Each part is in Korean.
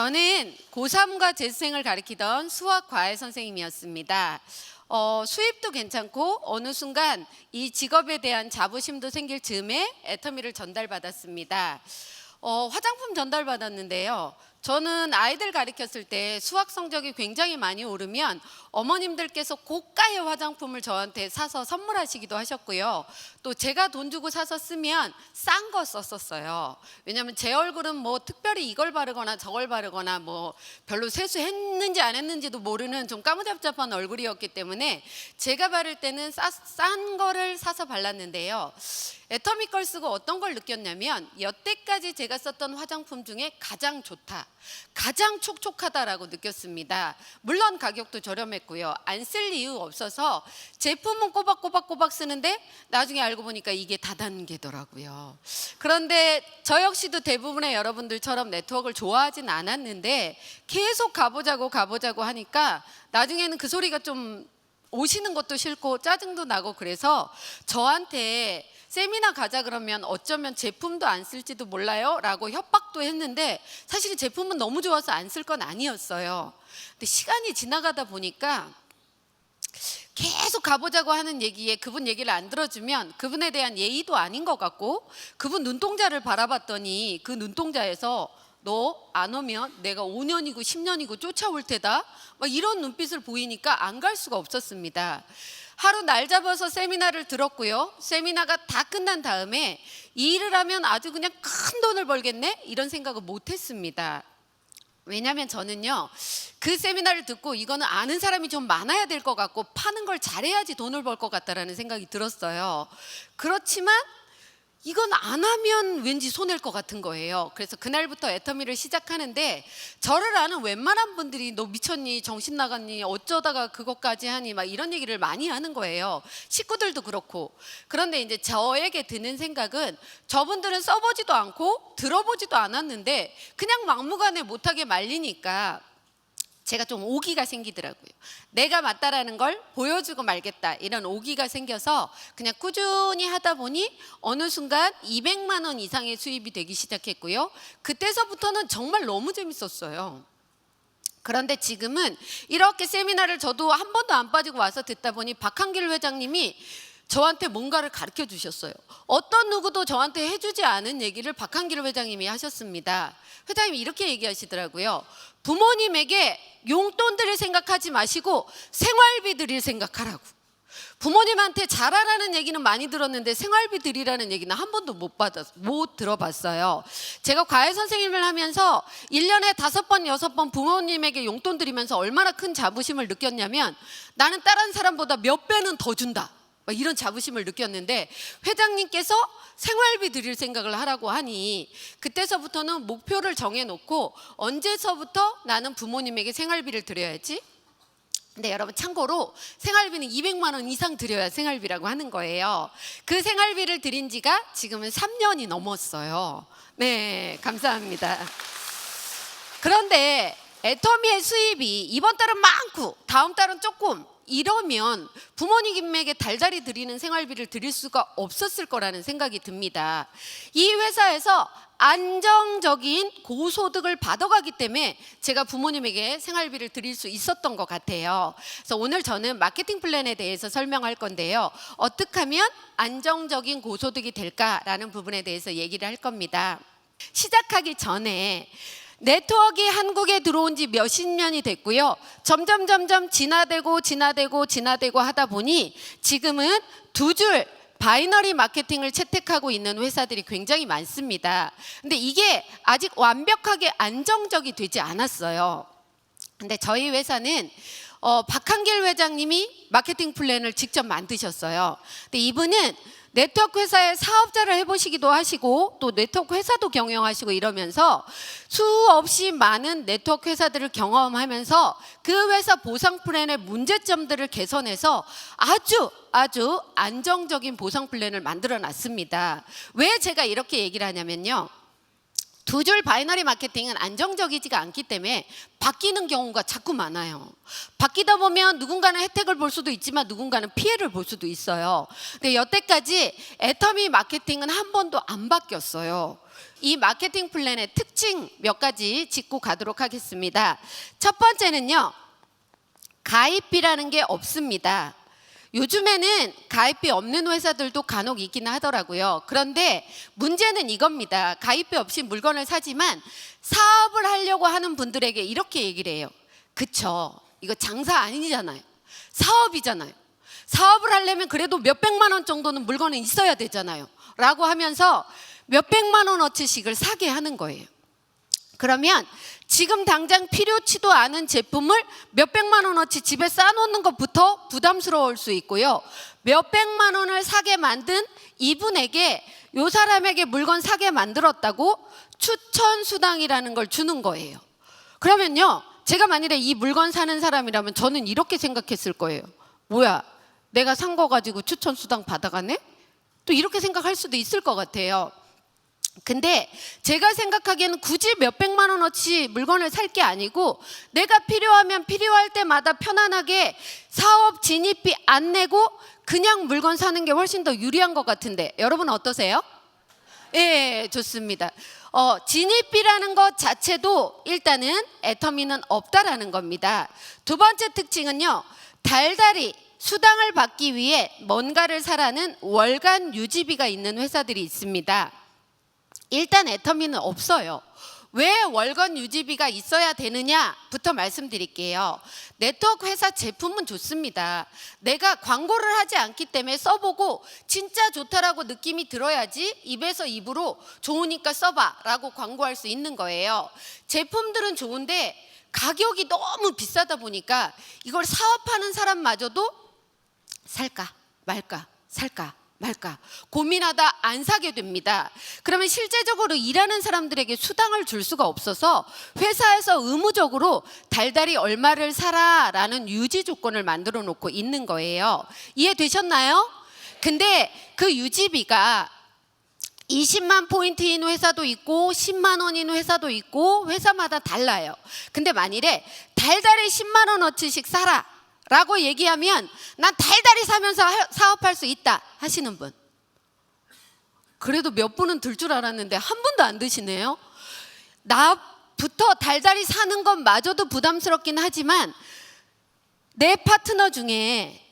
저는 고3과 재수생을 가르치던 수학 과외 선생님이었습니다. 수입도 괜찮고 어느 순간 이 직업에 대한 자부심도 생길 즈음에 애터미를 전달받았습니다. 화장품 전달받았는데요. 저는 아이들 가르쳤을 때 수학 성적이 굉장히 많이 오르면 어머님들께서 고가의 화장품을 저한테 사서 선물하시기도 하셨고요. 또 제가 돈 주고 사서 쓰면 싼 거 썼었어요. 왜냐하면 제 얼굴은 뭐 특별히 이걸 바르거나 저걸 바르거나 뭐 별로 세수했는지 안 했는지도 모르는 좀 까무잡잡한 얼굴이었기 때문에 제가 바를 때는 싼 거를 사서 발랐는데요. 애터미 걸 쓰고 어떤 걸 느꼈냐면 여태까지 제가 썼던 화장품 중에 가장 좋다, 가장 촉촉하다라고 느꼈습니다. 물론 가격도 저렴했고요. 안 쓸 이유 없어서 제품은 꼬박꼬박 쓰는데 나중에 알고 보니까 이게 다단계더라고요. 그런데 저 역시도 대부분의 여러분들처럼 네트워크를 좋아하진 않았는데 계속 가보자고 하니까 나중에는 그 소리가 좀 오시는 것도 싫고 짜증도 나고 그래서 저한테 세미나 가자 그러면 어쩌면 제품도 안 쓸지도 몰라요 라고 협박도 했는데 사실 제품은 너무 좋아서 안 쓸 건 아니었어요. 근데 시간이 지나가다 보니까 계속 가보자고 하는 얘기에 그분 얘기를 안 들어주면 그분에 대한 예의도 아닌 것 같고, 그분 눈동자를 바라봤더니 그 눈동자에서 너 안 오면 내가 5년이고 10년이고 쫓아올 테다, 막 이런 눈빛을 보이니까 안 갈 수가 없었습니다. 하루 날 잡아서 세미나를 들었고요. 세미나가 다 끝난 다음에 이 일을 하면 아주 그냥 큰 돈을 벌겠네 이런 생각을 못 했습니다. 왜냐하면 저는요, 그 세미나를 듣고 이거는 아는 사람이 좀 많아야 될 것 같고 파는 걸 잘해야지 돈을 벌 것 같다라는 생각이 들었어요. 그렇지만 이건 안 하면 왠지 손해일 것 같은 거예요. 그래서 그날부터 애터미를 시작하는데 저를 아는 웬만한 분들이 너 미쳤니, 정신 나갔니, 어쩌다가 그것까지 하니 막 이런 얘기를 많이 하는 거예요. 식구들도 그렇고. 그런데 이제 저에게 드는 생각은 저분들은 써보지도 않고 들어보지도 않았는데 그냥 막무가내 못하게 말리니까 제가 좀 오기가 생기더라고요. 내가 맞다라는 걸 보여주고 말겠다 이런 오기가 생겨서 그냥 꾸준히 하다 보니 어느 순간 200만 원 이상의 수입이 되기 시작했고요. 그때서부터는 정말 너무 재밌었어요. 그런데 지금은 이렇게 세미나를 저도 한 번도 안 빠지고 와서 듣다 보니 박한길 회장님이 저한테 뭔가를 가르쳐 주셨어요. 어떤 누구도 저한테 해주지 않은 얘기를 박한길 회장님이 하셨습니다. 회장님이 이렇게 얘기하시더라고요. 부모님에게 용돈들을 생각하지 마시고 생활비 드릴 생각하라고. 부모님한테 잘하라는 얘기는 많이 들었는데 생활비 드리라는 얘기는 한 번도 못 들어봤어요. 제가 과외 선생님을 하면서 1년에 5번, 6번 부모님에게 용돈 드리면서 얼마나 큰 자부심을 느꼈냐면 나는 다른 사람보다 몇 배는 더 준다, 이런 자부심을 느꼈는데 회장님께서 생활비 드릴 생각을 하라고 하니 그때서부터는 목표를 정해놓고 언제서부터 나는 부모님에게 생활비를 드려야지. 근데 여러분 참고로 생활비는 200만 원 이상 드려야 생활비라고 하는 거예요. 그 생활비를 드린 지가 지금은 3년이 넘었어요. 네, 감사합니다. 그런데 애터미의 수입이 이번 달은 많고 다음 달은 조금 이러면 부모님에게 달달이 드리는 생활비를 드릴 수가 없었을 거라는 생각이 듭니다. 이 회사에서 안정적인 고소득을 받아가기 때문에 제가 부모님에게 생활비를 드릴 수 있었던 것 같아요. 그래서 오늘 저는 마케팅 플랜에 대해서 설명할 건데요. 어떻게 하면 안정적인 고소득이 될까라는 부분에 대해서 얘기를 할 겁니다. 시작하기 전에 네트워크가 한국에 들어온 지 몇십 년이 됐고요. 점점 진화되고 하다 보니 지금은 두 줄 바이너리 마케팅을 채택하고 있는 회사들이 굉장히 많습니다. 근데 이게 아직 완벽하게 안정적이 되지 않았어요. 근데 저희 회사는 박한길 회장님이 마케팅 플랜을 직접 만드셨어요. 근데 이분은 네트워크 회사의 사업자를 해보시기도 하시고 또 네트워크 회사도 경영하시고 이러면서 수없이 많은 네트워크 회사들을 경험하면서 그 회사 보상 플랜의 문제점들을 개선해서 아주 안정적인 보상 플랜을 만들어 놨습니다. 왜 제가 이렇게 얘기를 하냐면요, 두 줄 바이너리 마케팅은 안정적이지가 않기 때문에 바뀌는 경우가 자꾸 많아요. 바뀌다 보면 누군가는 혜택을 볼 수도 있지만 누군가는 피해를 볼 수도 있어요. 근데 여태까지 애터미 마케팅은 한 번도 안 바뀌었어요. 이 마케팅 플랜의 특징 몇 가지 짚고 가도록 하겠습니다. 첫 번째는요, 가입비라는 게 없습니다. 요즘에는 가입비 없는 회사들도 간혹 있기는 하더라고요. 그런데 문제는 이겁니다. 가입비 없이 물건을 사지만 사업을 하려고 하는 분들에게 이렇게 얘기를 해요. 그쵸, 이거 장사 아니잖아요. 사업이잖아요. 사업을 하려면 그래도 몇백만 원 정도는 물건은 있어야 되잖아요 라고 하면서 몇백만 원어치씩을 사게 하는 거예요. 그러면 지금 당장 필요치도 않은 제품을 몇백만 원어치 집에 쌓아놓는 것부터 부담스러울 수 있고요. 몇백만 원을 사게 만든 이분에게, 요 사람에게 물건 사게 만들었다고 추천 수당이라는 걸 주는 거예요. 그러면요, 제가 만일에 이 물건 사는 사람이라면 저는 이렇게 생각했을 거예요. 뭐야, 내가 산 거 가지고 추천 수당 받아가네? 또 이렇게 생각할 수도 있을 것 같아요. 근데 제가 생각하기에는 굳이 몇백만 원어치 물건을 살 게 아니고 내가 필요하면 필요할 때마다 편안하게 사업 진입비 안 내고 그냥 물건 사는 게 훨씬 더 유리한 것 같은데 여러분 어떠세요? 예, 좋습니다. 진입비라는 것 자체도 일단은 애터미는 없다라는 겁니다. 두 번째 특징은요, 달달이 수당을 받기 위해 뭔가를 사라는 월간 유지비가 있는 회사들이 있습니다. 일단 애터미는 없어요. 왜 월간 유지비가 있어야 되느냐부터 말씀드릴게요. 네트워크 회사 제품은 좋습니다. 내가 광고를 하지 않기 때문에 써보고 진짜 좋다라고 느낌이 들어야지 입에서 입으로 좋으니까 써봐 라고 광고할 수 있는 거예요. 제품들은 좋은데 가격이 너무 비싸다 보니까 이걸 사업하는 사람마저도 살까 말까 살까 말까 고민하다 안 사게 됩니다. 그러면 실제적으로 일하는 사람들에게 수당을 줄 수가 없어서 회사에서 의무적으로 달달이 얼마를 사라라는 유지 조건을 만들어 놓고 있는 거예요. 이해되셨나요? 근데 그 유지비가 20만 포인트인 회사도 있고 10만 원인 회사도 있고 회사마다 달라요. 근데 만일에 달달이 10만 원어치씩 사라 라고 얘기하면 난 달달이 사면서 사업할 수 있다 하시는 분, 그래도 몇 분은 들 줄 알았는데 한 분도 안 드시네요. 나부터 달달이 사는 것마저도 부담스럽긴 하지만 내 파트너 중에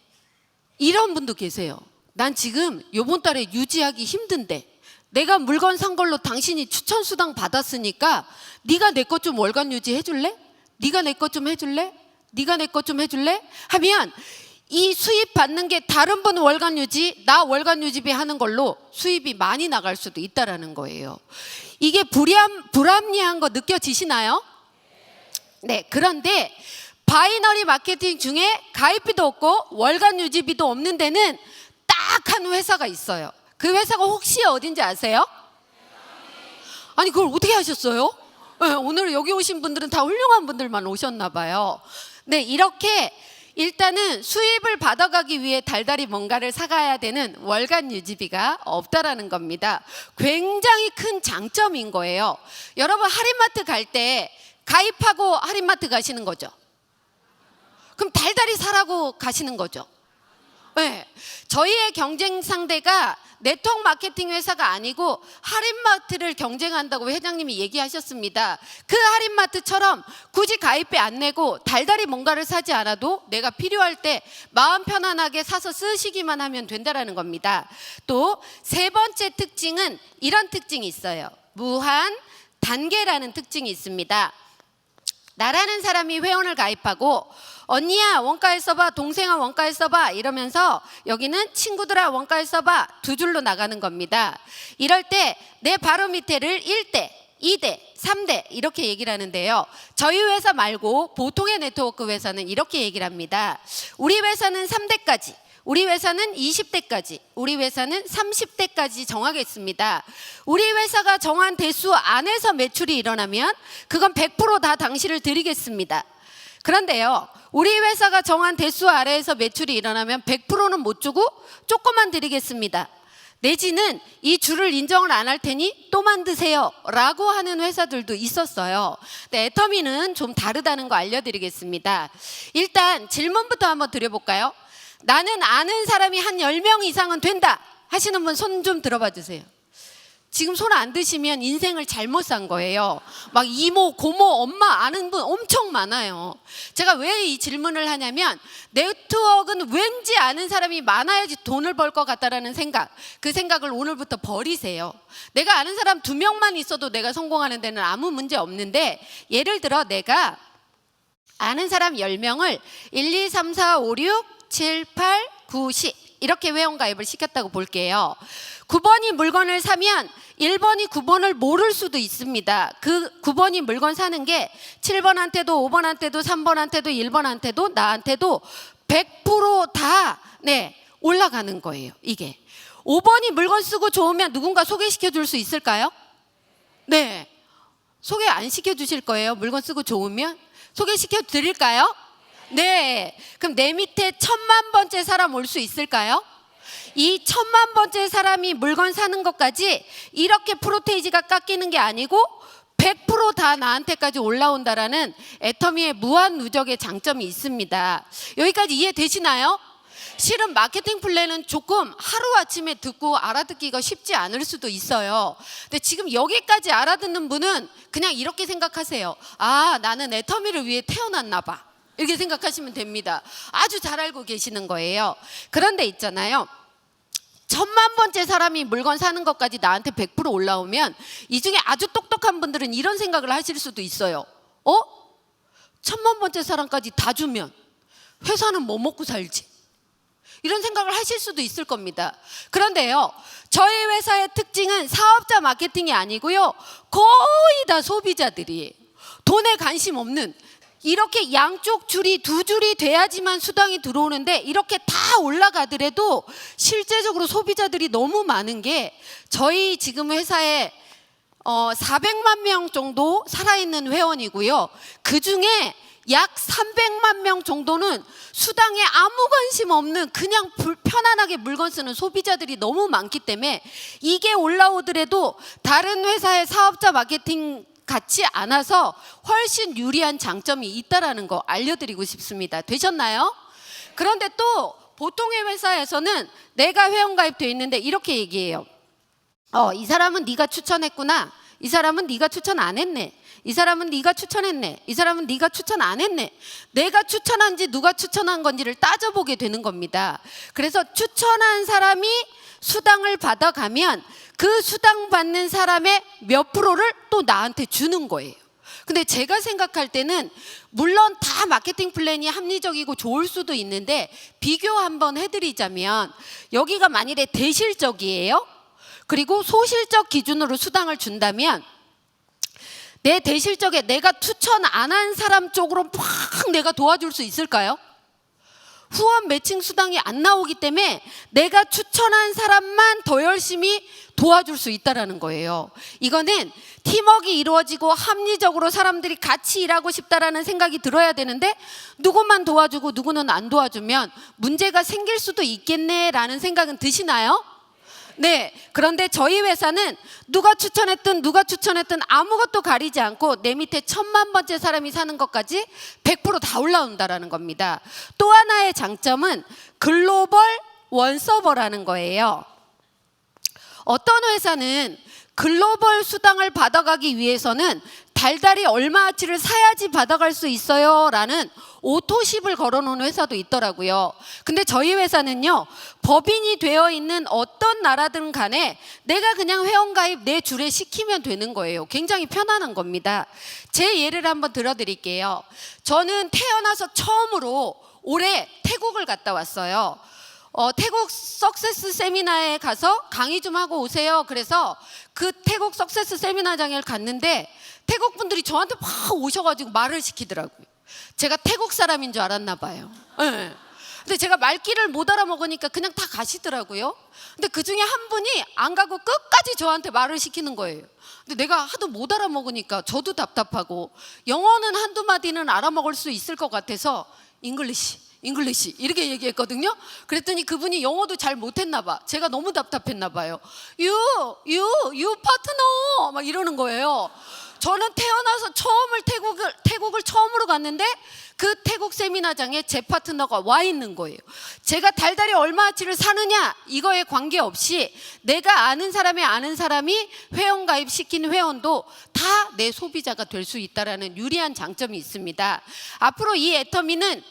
이런 분도 계세요. 난 지금 요번 달에 유지하기 힘든데 내가 물건 산 걸로 당신이 추천 수당 받았으니까 네가 내 것 좀 월간 유지 해줄래? 네가 내 것 좀 해줄래? 네가 내 것 좀 해줄래? 하면 이 수입 받는 게 다른 분 월간 유지, 나 월간 유지비 하는 걸로 수입이 많이 나갈 수도 있다라는 거예요. 이게 불합리한 거 느껴지시나요? 네, 그런데 바이너리 마케팅 중에 가입비도 없고 월간 유지비도 없는 데는 딱 한 회사가 있어요. 그 회사가 혹시 어딘지 아세요? 아니 그걸 어떻게 하셨어요? 네, 오늘 여기 오신 분들은 다 훌륭한 분들만 오셨나 봐요. 네, 이렇게 일단은 수입을 받아가기 위해 달달이 뭔가를 사가야 되는 월간 유지비가 없다라는 겁니다. 굉장히 큰 장점인 거예요. 여러분 할인마트 갈 때 가입하고 할인마트 가시는 거죠? 그럼 달달이 사라고 가시는 거죠? 네, 저희의 경쟁 상대가 네트워크 마케팅 회사가 아니고 할인마트를 경쟁한다고 회장님이 얘기하셨습니다. 그 할인마트처럼 굳이 가입비 안 내고 달달이 뭔가를 사지 않아도 내가 필요할 때 마음 편안하게 사서 쓰시기만 하면 된다라는 겁니다. 또 세 번째 특징은 이런 특징이 있어요. 무한 단계라는 특징이 있습니다. 나라는 사람이 회원을 가입하고 언니야 원가에 써봐, 동생아 원가에 써봐 이러면서 여기는 친구들아 원가에 써봐 두 줄로 나가는 겁니다. 이럴 때 내 바로 밑에를 1대, 2대, 3대 이렇게 얘기를 하는데요. 저희 회사 말고 보통의 네트워크 회사는 이렇게 얘기를 합니다. 우리 회사는 3대까지, 우리 회사는 20대까지, 우리 회사는 30대까지 정하겠습니다. 우리 회사가 정한 대수 안에서 매출이 일어나면 그건 100% 당시를 드리겠습니다. 그런데요, 우리 회사가 정한 대수 아래에서 매출이 일어나면 100%는 못 주고 조금만 드리겠습니다. 내지는 이 줄을 인정을 안 할 테니 또 만드세요 라고 하는 회사들도 있었어요. 근데 애터미는 좀 다르다는 거 알려드리겠습니다. 일단 질문부터 한번 드려볼까요? 나는 아는 사람이 한 10명 이상은 된다 하시는 분 손 좀 들어봐 주세요. 지금 손 안 드시면 인생을 잘못 산 거예요. 막 이모, 고모, 엄마 아는 분 엄청 많아요. 제가 왜 이 질문을 하냐면 네트워크는 왠지 아는 사람이 많아야지 돈을 벌 것 같다라는 생각, 그 생각을 오늘부터 버리세요. 내가 아는 사람 2명만 있어도 내가 성공하는 데는 아무 문제 없는데, 예를 들어 내가 아는 사람 10명을 1, 2, 3, 4, 5, 6, 7, 8, 9, 10 이렇게 회원가입을 시켰다고 볼게요. 9번이 물건을 사면 1번이 9번을 모를 수도 있습니다. 그 9번이 물건 사는 게 7번한테도 5번한테도 3번한테도 1번한테도 나한테도 100% 올라가는 거예요. 이게 5번이 물건 쓰고 좋으면 누군가 소개시켜 줄 수 있을까요? 네. 소개 안 시켜주실 거예요. 물건 쓰고 좋으면 소개시켜 드릴까요? 네. 그럼 내 밑에 1000만 번째 사람 올 수 있을까요? 이 1000만 번째 사람이 물건 사는 것까지 이렇게 프로테이지가 깎이는 게 아니고 100% 다 나한테까지 올라온다라는 애터미의 무한 누적의 장점이 있습니다. 여기까지 이해되시나요? 실은 마케팅 플랜은 조금 하루아침에 듣고 알아듣기가 쉽지 않을 수도 있어요. 근데 지금 여기까지 알아듣는 분은 그냥 이렇게 생각하세요. 아, 나는 애터미를 위해 태어났나 봐. 이렇게 생각하시면 됩니다. 아주 잘 알고 계시는 거예요. 그런데 있잖아요, 1000만 번째 사람이 물건 사는 것까지 나한테 100% 올라오면 이 중에 아주 똑똑한 분들은 이런 생각을 하실 수도 있어요. 1000만 번째 사람까지 다 주면 회사는 뭐 먹고 살지? 이런 생각을 하실 수도 있을 겁니다. 그런데요, 저희 회사의 특징은 사업자 마케팅이 아니고요, 거의 다 소비자들이에요. 돈에 관심 없는, 이렇게 양쪽 줄이 2줄이 돼야지만 수당이 들어오는데 이렇게 다 올라가더라도 실제적으로 소비자들이 너무 많은 게, 저희 지금 회사에 400만 명 정도 살아있는 회원이고요, 그 중에 약 300만 명 정도는 수당에 아무 관심 없는 그냥 편안하게 물건 쓰는 소비자들이 너무 많기 때문에 이게 올라오더라도 다른 회사의 사업자 마케팅 같지 않아서 훨씬 유리한 장점이 있다라는 거 알려드리고 싶습니다. 되셨나요? 그런데 또 보통의 회사에서는 내가 회원가입돼 있는데 이렇게 얘기해요. 이 사람은 네가 추천했구나. 이 사람은 네가 추천 안 했네. 이 사람은 네가 추천했네. 이 사람은 네가 추천 안 했네. 내가 추천한지 누가 추천한 건지를 따져보게 되는 겁니다. 그래서 추천한 사람이 수당을 받아가면 그 수당 받는 사람의 몇 프로를 또 나한테 주는 거예요. 근데 제가 생각할 때는 물론 다 마케팅 플랜이 합리적이고 좋을 수도 있는데, 비교 한번 해드리자면 여기가 만일에 대실적이에요. 그리고 소실적 기준으로 수당을 준다면 내 대실적에 내가 추천 안 한 사람 쪽으로 팍 내가 도와줄 수 있을까요? 후원 매칭 수당이 안 나오기 때문에 내가 추천한 사람만 더 열심히 도와줄 수 있다는 거예요. 이거는 팀워크가 이루어지고 합리적으로 사람들이 같이 일하고 싶다라는 생각이 들어야 되는데, 누구만 도와주고 누구는 안 도와주면 문제가 생길 수도 있겠네라는 생각은 드시나요? 네. 그런데 저희 회사는 누가 추천했든 아무것도 가리지 않고 내 밑에 1000만 번째 사람이 사는 것까지 100% 다 올라온다라는 겁니다. 또 하나의 장점은 글로벌 원서버라는 거예요. 어떤 회사는 글로벌 수당을 받아가기 위해서는 달달이 얼마어치를 사야지 받아갈 수 있어요 라는 오토십을 걸어놓은 회사도 있더라고요. 근데 저희 회사는요, 법인이 되어 있는 어떤 나라든 간에 내가 그냥 회원가입 내 줄에 시키면 되는 거예요. 굉장히 편안한 겁니다. 제 예를 한번 들어드릴게요. 저는 태어나서 처음으로 올해 태국을 갔다 왔어요. 태국 석세스 세미나에 가서 강의 좀 하고 오세요. 그래서 그 태국 석세스 세미나장을 갔는데 태국 분들이 저한테 막 오셔가지고 말을 시키더라고요. 제가 태국 사람인 줄 알았나 봐요. 네. 근데 제가 말귀를 못 알아먹으니까 그냥 다 가시더라고요. 근데 그 중에 한 분이 안 가고 끝까지 저한테 말을 시키는 거예요. 근데 내가 하도 못 알아먹으니까 저도 답답하고, 영어는 한두 마디는 알아먹을 수 있을 것 같아서 잉글리시 잉글리시 이렇게 얘기했거든요. 그랬더니 그분이 영어도 잘 못했나 봐. 제가 너무 답답했나 봐요. You 파트너 막 이러는 거예요. 저는 태어나서 태국을 처음으로 갔는데 그 태국 세미나장에 제 파트너가 와 있는 거예요. 제가 달달이 얼마치를 사느냐 이거에 관계없이 내가 아는 사람이 회원 가입시킨 회원도 다 내 소비자가 될 수 있다는 유리한 장점이 있습니다. 앞으로 이 애터미는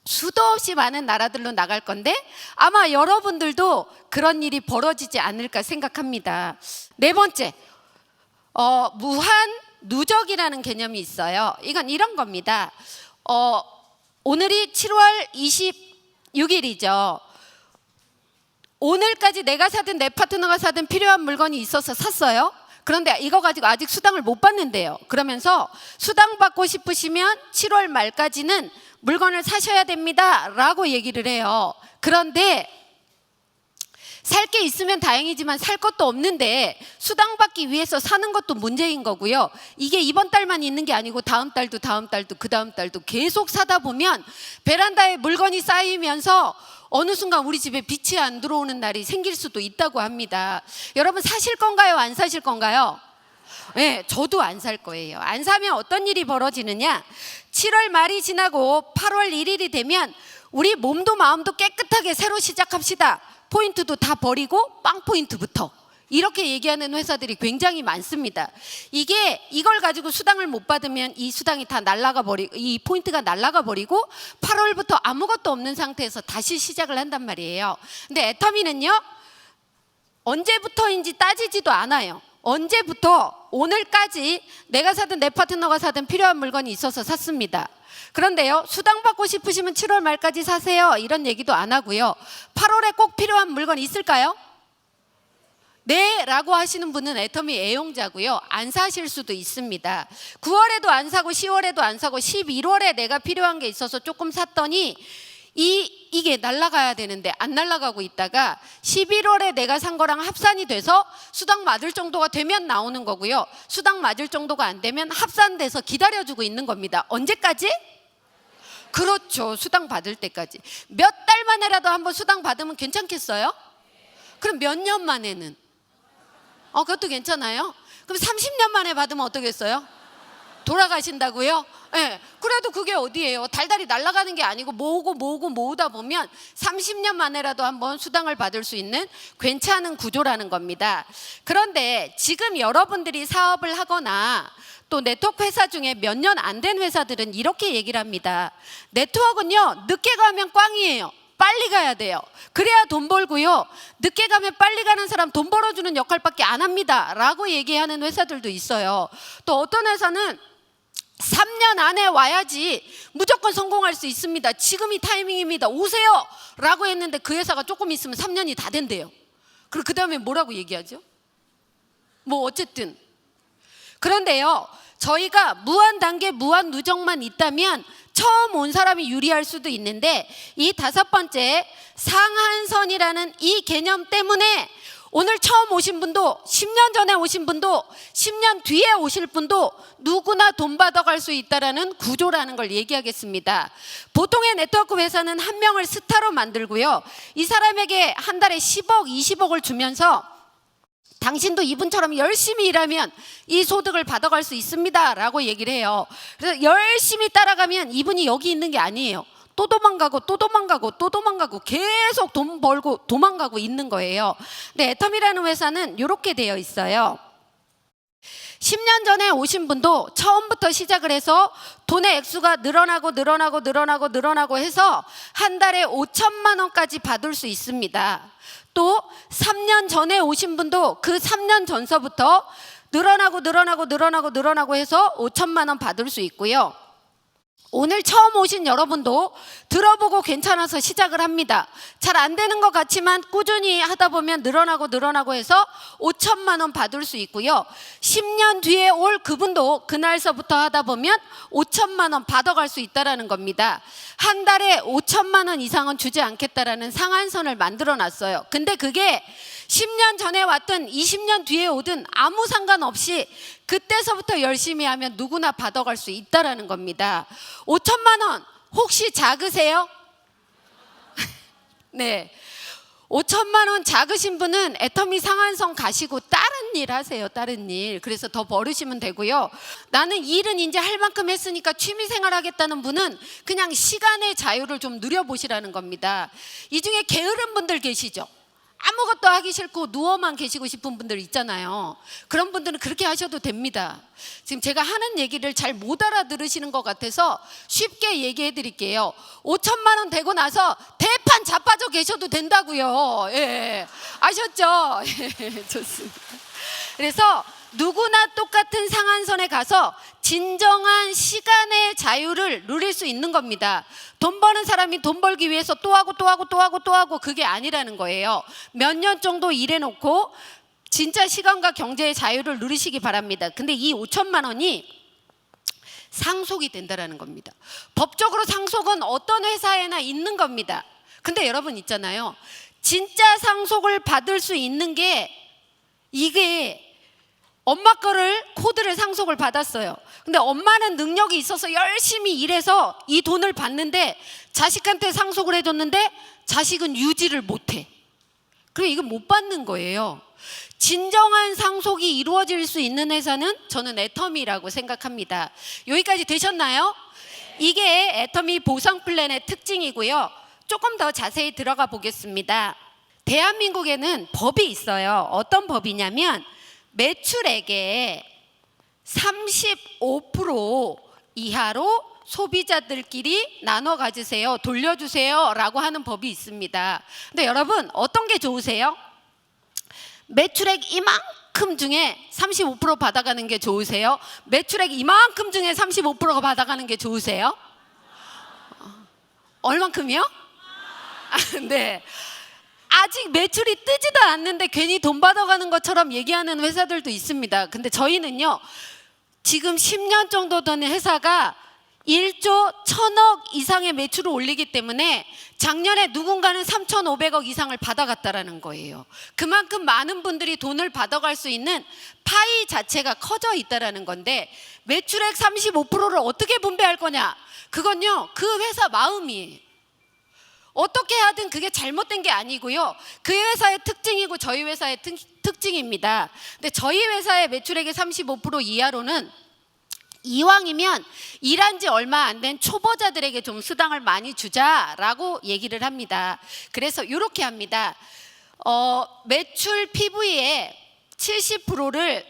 수도 없이 많은 나라들로 나갈 건데 아마 여러분들도 그런 일이 벌어지지 않을까 생각합니다. 네 번째, 무한 누적이라는 개념이 있어요. 이건 이런 겁니다. 오늘이 7월 26일이죠. 오늘까지 내가 사든 내 파트너가 사든 필요한 물건이 있어서 샀어요. 그런데 이거 가지고 아직 수당을 못 받는데요. 그러면서 수당 받고 싶으시면 7월 말까지는 물건을 사셔야 됩니다 라고 얘기를 해요. 그런데 살 게 있으면 다행이지만 살 것도 없는데 수당 받기 위해서 사는 것도 문제인 거고요. 이게 이번 달만 있는 게 아니고 다음 달도 그 다음 달도 계속 사다 보면 베란다에 물건이 쌓이면서 어느 순간 우리 집에 빛이 안 들어오는 날이 생길 수도 있다고 합니다. 여러분 사실 건가요? 안 사실 건가요? 네, 저도 안 살 거예요. 안 사면 어떤 일이 벌어지느냐? 7월 말이 지나고 8월 1일이 되면 우리 몸도 마음도 깨끗하게 새로 시작합시다. 포인트도 다 버리고 빵 포인트부터. 이렇게 얘기하는 회사들이 굉장히 많습니다. 이걸 가지고 수당을 못 받으면 이 수당이 다 이 포인트가 날아가 버리고 8월부터 아무것도 없는 상태에서 다시 시작을 한단 말이에요. 근데 애터미는요, 언제부터인지 따지지도 않아요. 언제부터 오늘까지 내가 사든 내 파트너가 사든 필요한 물건이 있어서 샀습니다. 그런데요, 수당 받고 싶으시면 7월 말까지 사세요 이런 얘기도 안 하고요. 8월에 꼭 필요한 물건 있을까요? 네 라고 하시는 분은 애터미 애용자고요. 안 사실 수도 있습니다. 9월에도 안 사고 10월에도 안 사고 11월에 내가 필요한 게 있어서 조금 샀더니 이게 날아가야 되는데 안 날아가고 있다가 11월에 내가 산 거랑 합산이 돼서 수당 맞을 정도가 되면 나오는 거고요. 수당 맞을 정도가 안 되면 합산돼서 기다려주고 있는 겁니다. 언제까지? 그렇죠. 수당 받을 때까지. 몇 달 만에라도 한번 수당 받으면 괜찮겠어요? 그럼 몇 년 만에는? 그것도 괜찮아요? 그럼 30년 만에 받으면 어떠겠어요? 돌아가신다고요? 네, 그래도 그게 어디예요? 달달이 날아가는 게 아니고 모으다 보면 30년 만에라도 한번 수당을 받을 수 있는 괜찮은 구조라는 겁니다. 그런데 지금 여러분들이 사업을 하거나 또 네트워크 회사 중에 몇 년 안 된 회사들은 이렇게 얘기를 합니다. 네트워크는요, 늦게 가면 꽝이에요. 빨리 가야 돼요. 그래야 돈 벌고요. 늦게 가면 빨리 가는 사람 돈 벌어주는 역할밖에 안 합니다 라고 얘기하는 회사들도 있어요. 또 어떤 회사는 3년 안에 와야지 무조건 성공할 수 있습니다. 지금이 타이밍입니다. 오세요 라고 했는데 그 회사가 조금 있으면 3년이 다 된대요. 그리고 그 다음에 뭐라고 얘기하죠? 어쨌든 그런데요, 저희가 무한 단계 무한 누적만 있다면 처음 온 사람이 유리할 수도 있는데 이 5번째 상한선이라는 이 개념 때문에 오늘 처음 오신 분도 10년 전에 오신 분도 10년 뒤에 오실 분도 누구나 돈 받아갈 수 있다는 구조라는 걸 얘기하겠습니다. 보통의 네트워크 회사는 한 명을 스타로 만들고요, 이 사람에게 한 달에 10억, 20억을 주면서 당신도 이분처럼 열심히 일하면 이 소득을 받아갈 수 있습니다 라고 얘기를 해요. 그래서 열심히 따라가면 이분이 여기 있는 게 아니에요. 또 도망가고 계속 돈 벌고 도망가고 있는 거예요. 근데 애터미라는 회사는 이렇게 되어 있어요. 10년 전에 오신 분도 처음부터 시작을 해서 돈의 액수가 늘어나고 해서 한 달에 5천만 원까지 받을 수 있습니다. 또 3년 전에 오신 분도 그 3년 전서부터 늘어나고 해서 5천만 원 받을 수 있고요. 오늘 처음 오신 여러분도 들어보고 괜찮아서 시작을 합니다. 잘 안 되는 것 같지만 꾸준히 하다 보면 늘어나고 해서 5천만 원 받을 수 있고요. 10년 뒤에 올 그분도 그날서부터 하다 보면 5천만 원 받아갈 수 있다는 겁니다. 한 달에 5천만 원 이상은 주지 않겠다라는 상한선을 만들어 놨어요. 근데 그게 10년 전에 왔든 20년 뒤에 오든 아무 상관없이 그때서부터 열심히 하면 누구나 받아갈 수 있다는 겁니다. 5천만 원 혹시 작으세요? 네. 5천만 원 작으신 분은 애터미 상한선 가시고 다른 일 하세요. 다른 일. 그래서 더 벌으시면 되고요. 나는 일은 이제 할 만큼 했으니까 취미생활 하겠다는 분은 그냥 시간의 자유를 좀 누려보시라는 겁니다. 이 중에 게으른 분들 계시죠? 아무것도 하기 싫고 누워만 계시고 싶은 분들 있잖아요. 그런 분들은 그렇게 하셔도 됩니다. 지금 제가 하는 얘기를 잘 못 알아들으시는 것 같아서 쉽게 얘기해 드릴게요. 5천만 원 되고 나서 대판 자빠져 계셔도 된다고요. 예, 아셨죠? 예, 좋습니다. 그래서 누구나 똑같은 상한선에 가서 진정한 시간의 자유를 누릴 수 있는 겁니다. 돈 버는 사람이 돈 벌기 위해서 또 하고 또 하고 또 하고 또 하고 그게 아니라는 거예요. 몇 년 정도 일해놓고 진짜 시간과 경제의 자유를 누리시기 바랍니다. 근데 이 5천만 원이 상속이 된다라는 겁니다. 법적으로 상속은 어떤 회사에나 있는 겁니다. 근데 여러분 있잖아요. 진짜 상속을 받을 수 있는 게 이게 엄마 거를 코드를 상속을 받았어요. 근데 엄마는 능력이 있어서 열심히 일해서 이 돈을 받는데 자식한테 상속을 해줬는데 자식은 유지를 못해. 그래 이거 못 받는 거예요. 진정한 상속이 이루어질 수 있는 회사는 저는 애터미라고 생각합니다. 여기까지 되셨나요? 이게 애터미 보상 플랜의 특징이고요. 조금 더 자세히 들어가 보겠습니다. 대한민국에는 법이 있어요. 어떤 법이냐면 매출액의 35% 이하로 소비자들끼리 나눠 가지세요. 돌려주세요 라고 하는 법이 있습니다. 근데 여러분 어떤 게 좋으세요? 매출액 이만큼 중에 35% 받아가는 게 좋으세요? 매출액 이만큼 중에 35%가 받아가는 게 좋으세요? 얼만큼이요? 네. 아직 매출이 뜨지도 않는데 괜히 돈 받아가는 것처럼 얘기하는 회사들도 있습니다. 근데 저희는요, 지금 10년 정도 된 회사가 1조 1,000억 이상의 매출을 올리기 때문에 작년에 누군가는 3,500억 이상을 받아갔다라는 거예요. 그만큼 많은 분들이 돈을 받아갈 수 있는 파이 자체가 커져 있다라는 건데 매출액 35%를 어떻게 분배할 거냐? 그건요, 그 회사 마음이에요. 어떻게 하든 그게 잘못된 게 아니고요. 그 회사의 특징이고 저희 회사의 특징입니다. 근데 저희 회사의 매출액의 35% 이하로는 이왕이면 일한 지 얼마 안 된 초보자들에게 좀 수당을 많이 주자라고 얘기를 합니다. 그래서 이렇게 합니다. 매출 PV의 70%를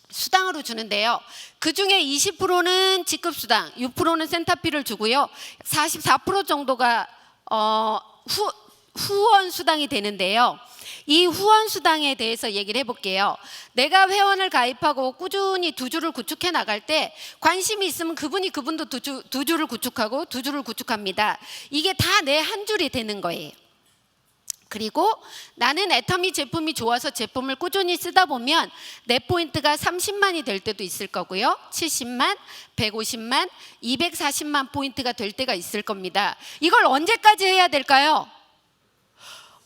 수당으로 주는데요. 그 중에 20%는 직급수당, 6%는 센터피를 주고요. 44% 정도가 후원 수당이 되는데요. 이 후원 수당에 대해서 얘기를 해볼게요. 내가 회원을 가입하고 꾸준히 두 주를 구축해 나갈 때 관심이 있으면 그분도 두 주를 구축하고 두 주를 구축합니다. 이게 다 내 한 줄이 되는 거예요. 그리고 나는 애터미 제품이 좋아서 제품을 꾸준히 쓰다 보면 내 포인트가 30만이 될 때도 있을 거고요. 70만, 150만, 240만 포인트가 될 때가 있을 겁니다. 이걸 언제까지 해야 될까요?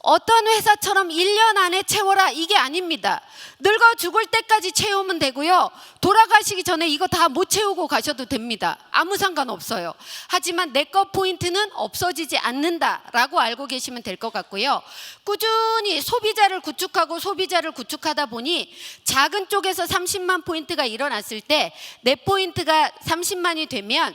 어떤 회사처럼 1년 안에 채워라 이게 아닙니다. 늙어 죽을 때까지 채우면 되고요. 돌아가시기 전에 이거 다 못 채우고 가셔도 됩니다. 아무 상관없어요. 하지만 내 거 포인트는 없어지지 않는다라고 알고 계시면 될 것 같고요. 꾸준히 소비자를 구축하다 보니 작은 쪽에서 30만 포인트가 일어났을 때 내 포인트가 30만이 되면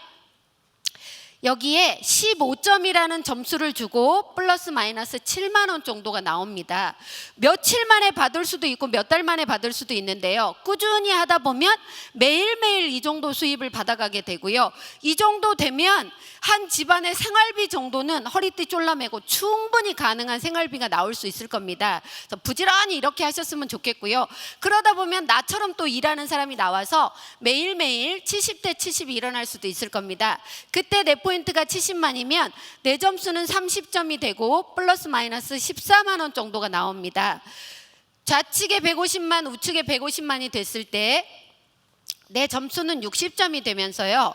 여기에 15점이라는 점수를 주고 플러스 마이너스 7만 원 정도가 나옵니다. 며칠 만에 받을 수도 있고 몇 달 만에 받을 수도 있는데요. 꾸준히 하다 보면 매일매일 이 정도 수입을 받아가게 되고요. 이 정도 되면 한 집안의 생활비 정도는 허리띠 졸라매고 충분히 가능한 생활비가 나올 수 있을 겁니다. 그래서 부지런히 이렇게 하셨으면 좋겠고요. 그러다 보면 나처럼 또 일하는 사람이 나와서 매일매일 70대 70이 일어날 수도 있을 겁니다. 그때 내 포인트가 70만이면 내 점수는 30점이 되고 플러스 마이너스 14만 원 정도가 나옵니다. 좌측에 150만, 우측에 150만이 됐을 때 내 점수는 60점이 되면서요.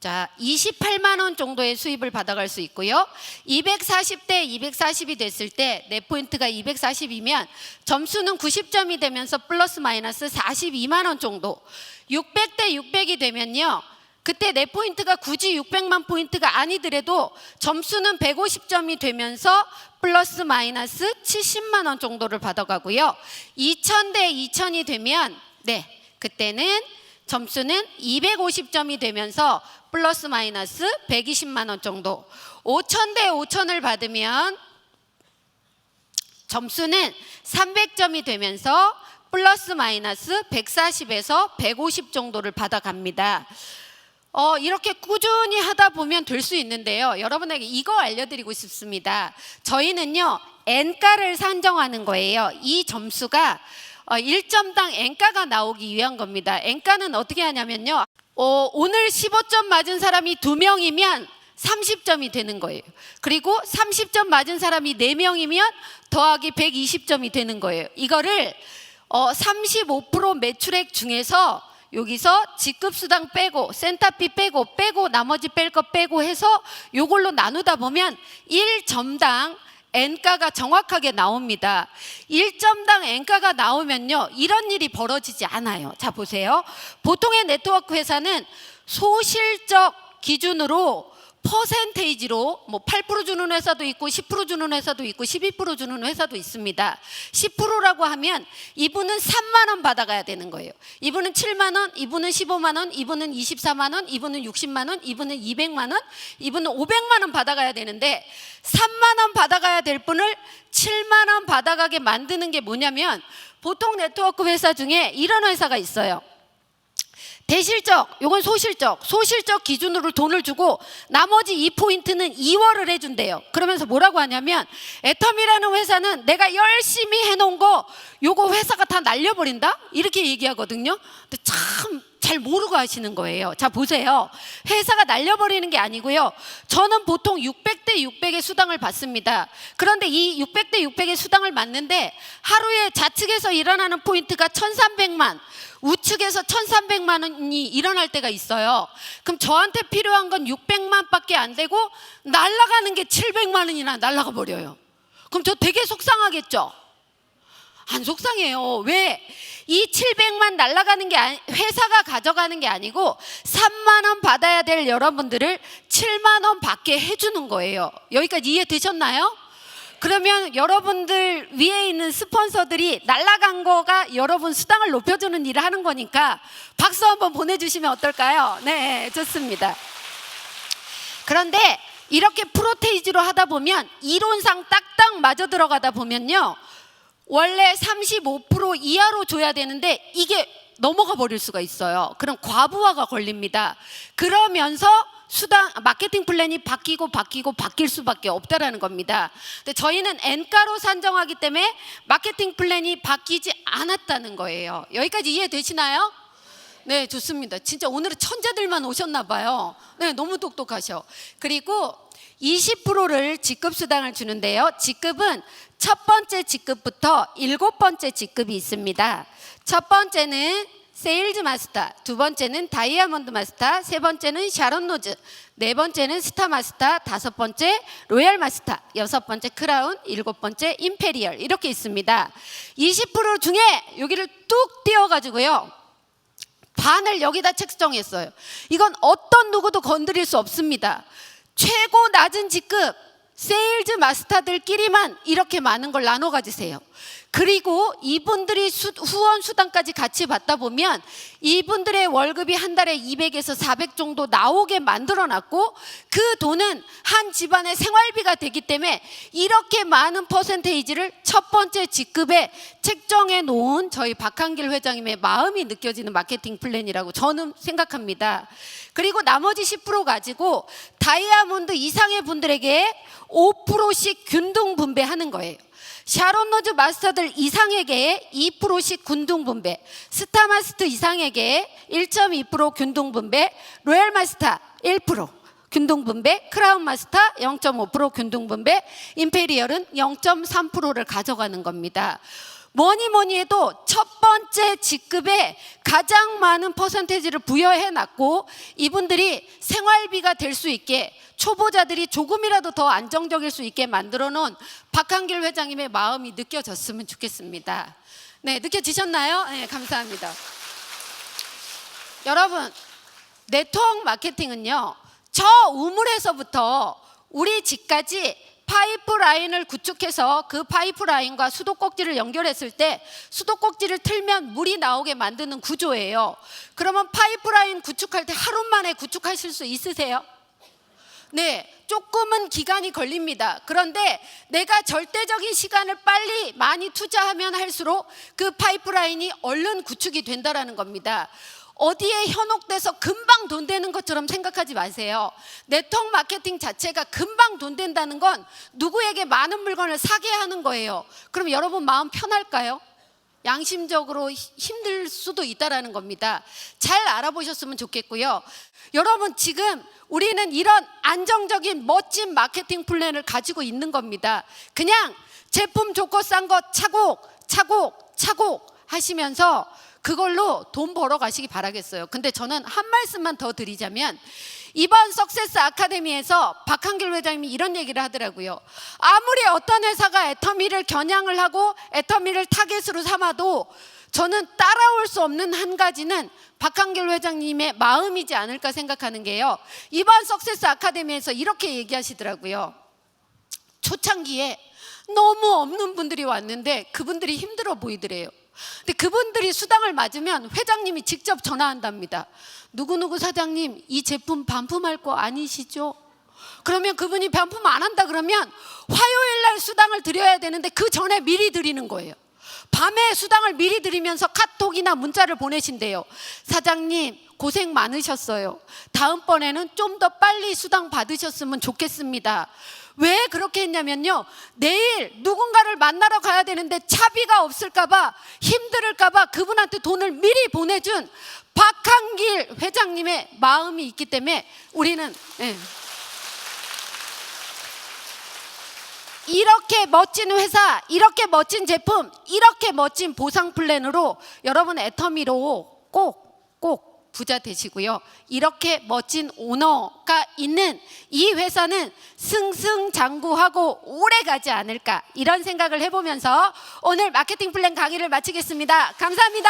자, 28만 원 정도의 수입을 받아갈 수 있고요. 240대 240이 됐을 때 내 포인트가 240이면 점수는 90점이 되면서 플러스 마이너스 42만 원 정도. 600대 600이 되면요. 그때 내 포인트가 굳이 600만 포인트가 아니더라도 점수는 150점이 되면서 플러스 마이너스 70만 원 정도를 받아가고요. 2000대 2000이 되면 그때는 점수는 250점이 되면서 플러스 마이너스 120만 원 정도. 5000대 5000을 받으면 점수는 300점이 되면서 플러스 마이너스 140에서 150 정도를 받아갑니다. 이렇게 꾸준히 하다 보면 될 수 있는데요. 여러분에게 이거 알려드리고 싶습니다. 저희는요, N가를 산정하는 거예요. 이 점수가 1점당 N가가 나오기 위한 겁니다. N가는 어떻게 하냐면요. 오늘 15점 맞은 사람이 2명이면 30점이 되는 거예요. 그리고 30점 맞은 사람이 4명이면 더하기 120점이 되는 거예요. 이거를 35% 매출액 중에서 여기서 직급수당 빼고 센터피 빼고 나머지 뺄 거 빼고 해서 요걸로 나누다 보면 1점당 N가가 정확하게 나옵니다. 1점당 N가가 나오면요, 이런 일이 벌어지지 않아요. 자, 보세요. 보통의 네트워크 회사는 소실적 기준으로 퍼센테이지로 8% 주는 회사도 있고 10% 주는 회사도 있고 12% 주는 회사도 있습니다. 10%라고 하면 이분은 3만 원 받아가야 되는 거예요. 이분은 7만 원, 이분은 15만 원, 이분은 24만 원, 이분은 60만 원, 이분은 200만 원, 이분은 500만 원 받아가야 되는데 3만 원 받아가야 될 분을 7만 원 받아가게 만드는 게 뭐냐면, 보통 네트워크 회사 중에 이런 회사가 있어요. 대실적, 요건 소실적 기준으로 돈을 주고 나머지 2포인트는 2월을 해준대요. 그러면서 뭐라고 하냐면, 애텀이라는 회사는 내가 열심히 해놓은 거 요거 회사가 다 날려버린다? 이렇게 얘기하거든요. 근데 참 잘 모르고 하시는 거예요. 자, 보세요. 회사가 날려버리는 게 아니고요. 저는 보통 600대 600의 수당을 받습니다. 그런데 이 600대 600의 수당을 받는데 하루에 좌측에서 일어나는 포인트가 1300만, 우측에서 1300만 원이 일어날 때가 있어요. 그럼 저한테 필요한 건 600만 밖에 안 되고 날아가는 게 700만 원이나 날아가 버려요. 그럼 저 되게 속상하겠죠? 안 속상해요. 왜? 이 700만 날아가는 게 회사가 가져가는 게 아니고 3만 원 받아야 될 여러분들을 7만 원 받게 해주는 거예요. 여기까지 이해되셨나요? 그러면 여러분들 위에 있는 스폰서들이 날아간 거가 여러분 수당을 높여주는 일을 하는 거니까 박수 한번 보내주시면 어떨까요? 네, 좋습니다. 그런데 이렇게 프로테이지로 하다 보면 이론상 딱딱 맞아 들어가다 보면요, 원래 35% 이하로 줘야 되는데 이게 넘어가 버릴 수가 있어요. 그럼 과부하가 걸립니다. 그러면서 마케팅 플랜이 바뀔 수밖에 없다라는 겁니다. 근데 저희는 N가로 산정하기 때문에 마케팅 플랜이 바뀌지 않았다는 거예요. 여기까지 이해되시나요? 네, 좋습니다. 진짜 오늘은 천재들만 오셨나 봐요. 네, 너무 똑똑하셔. 그리고 20%를 직급수당을 주는데요. 직급은 첫 번째 직급부터 7번째 직급이 있습니다. 첫 번째는 세일즈 마스터, 두 번째는 다이아몬드 마스터, 세 번째는 샤론 노즈, 네 번째는 스타 마스터, 다섯 번째 로얄 마스터, 여섯 번째 크라운, 일곱 번째 임페리얼, 이렇게 있습니다. 20% 중에 여기를 뚝 띄워가지고요, 반을 여기다 책정했어요. 이건 어떤 누구도 건드릴 수 없습니다. 최고 낮은 직급 세일즈 마스터들끼리만 이렇게 많은 걸 나눠 가지세요. 그리고 이분들이 후원 수당까지 같이 받다 보면 이분들의 월급이 한 달에 200에서 400 정도 나오게 만들어 놨고, 그 돈은 한 집안의 생활비가 되기 때문에 이렇게 많은 퍼센테이지를 첫 번째 직급에 책정해 놓은 저희 박한길 회장님의 마음이 느껴지는 마케팅 플랜이라고 저는 생각합니다. 그리고 나머지 10% 가지고 다이아몬드 이상의 분들에게 5%씩 균등 분배하는 거예요. 샤론 노즈 마스터들 이상에게 2%씩 균등 분배, 스타 마스터 이상에게 1.2% 균등 분배, 로얄 마스터 1% 균등 분배, 크라운 마스터 0.5% 균등 분배, 임페리얼은 0.3%를 가져가는 겁니다. 뭐니 해도 첫 번째 직급에 가장 많은 퍼센테이지를 부여해 놨고, 이분들이 생활비가 될 수 있게, 초보자들이 조금이라도 더 안정적일 수 있게 만들어 놓은 박한길 회장님의 마음이 느껴졌으면 좋겠습니다. 네, 느껴지셨나요? 네, 감사합니다. 여러분, 네트워크 마케팅은요, 저 우물에서부터 우리 집까지 파이프라인을 구축해서 그 파이프라인과 수도꼭지를 연결했을 때 수도꼭지를 틀면 물이 나오게 만드는 구조예요. 그러면 파이프라인 구축할 때 하루 만에 구축하실 수 있으세요? 네, 조금은 기간이 걸립니다. 그런데 내가 절대적인 시간을 빨리 많이 투자하면 할수록 그 파이프라인이 얼른 구축이 된다는 겁니다. 어디에 현혹돼서 금방 돈 되는 것처럼 생각하지 마세요. 네트워크 마케팅 자체가 금방 돈 된다는 건 누구에게 많은 물건을 사게 하는 거예요. 그럼 여러분 마음 편할까요? 양심적으로 힘들 수도 있다는 겁니다. 잘 알아보셨으면 좋겠고요. 여러분, 지금 우리는 이런 안정적인 멋진 마케팅 플랜을 가지고 있는 겁니다. 그냥 제품 좋고 싼 거 차곡 하시면서 그걸로 돈 벌어 가시기 바라겠어요. 근데 저는 한 말씀만 더 드리자면, 이번 석세스 아카데미에서 박한길 회장님이 이런 얘기를 하더라고요. 아무리 어떤 회사가 애터미를 겨냥을 하고 애터미를 타겟으로 삼아도 저는 따라올 수 없는 한 가지는 박한길 회장님의 마음이지 않을까 생각하는 게요, 이번 석세스 아카데미에서 이렇게 얘기하시더라고요. 초창기에 너무 없는 분들이 왔는데 그분들이 힘들어 보이더래요. 근데 그분들이 수당을 맞으면 회장님이 직접 전화한답니다. 누구누구 사장님, 이 제품 반품할 거 아니시죠? 그러면 그분이 반품 안 한다 그러면 화요일 날 수당을 드려야 되는데 그 전에 미리 드리는 거예요. 밤에 수당을 미리 드리면서 카톡이나 문자를 보내신대요. 사장님, 고생 많으셨어요. 다음번에는 좀 더 빨리 수당 받으셨으면 좋겠습니다. 왜 그렇게 했냐면요, 내일 누군가를 만나러 가야 되는데 차비가 없을까봐, 힘들을까봐 그분한테 돈을 미리 보내준 박한길 회장님의 마음이 있기 때문에 우리는 이렇게 멋진 회사, 이렇게 멋진 제품, 이렇게 멋진 보상 플랜으로 여러분 애터미로 꼭 부자 되시고요. 이렇게 멋진 오너가 있는 이 회사는 승승장구하고 오래 가지 않을까, 이런 생각을 해보면서 오늘 마케팅 플랜 강의를 마치겠습니다. 감사합니다.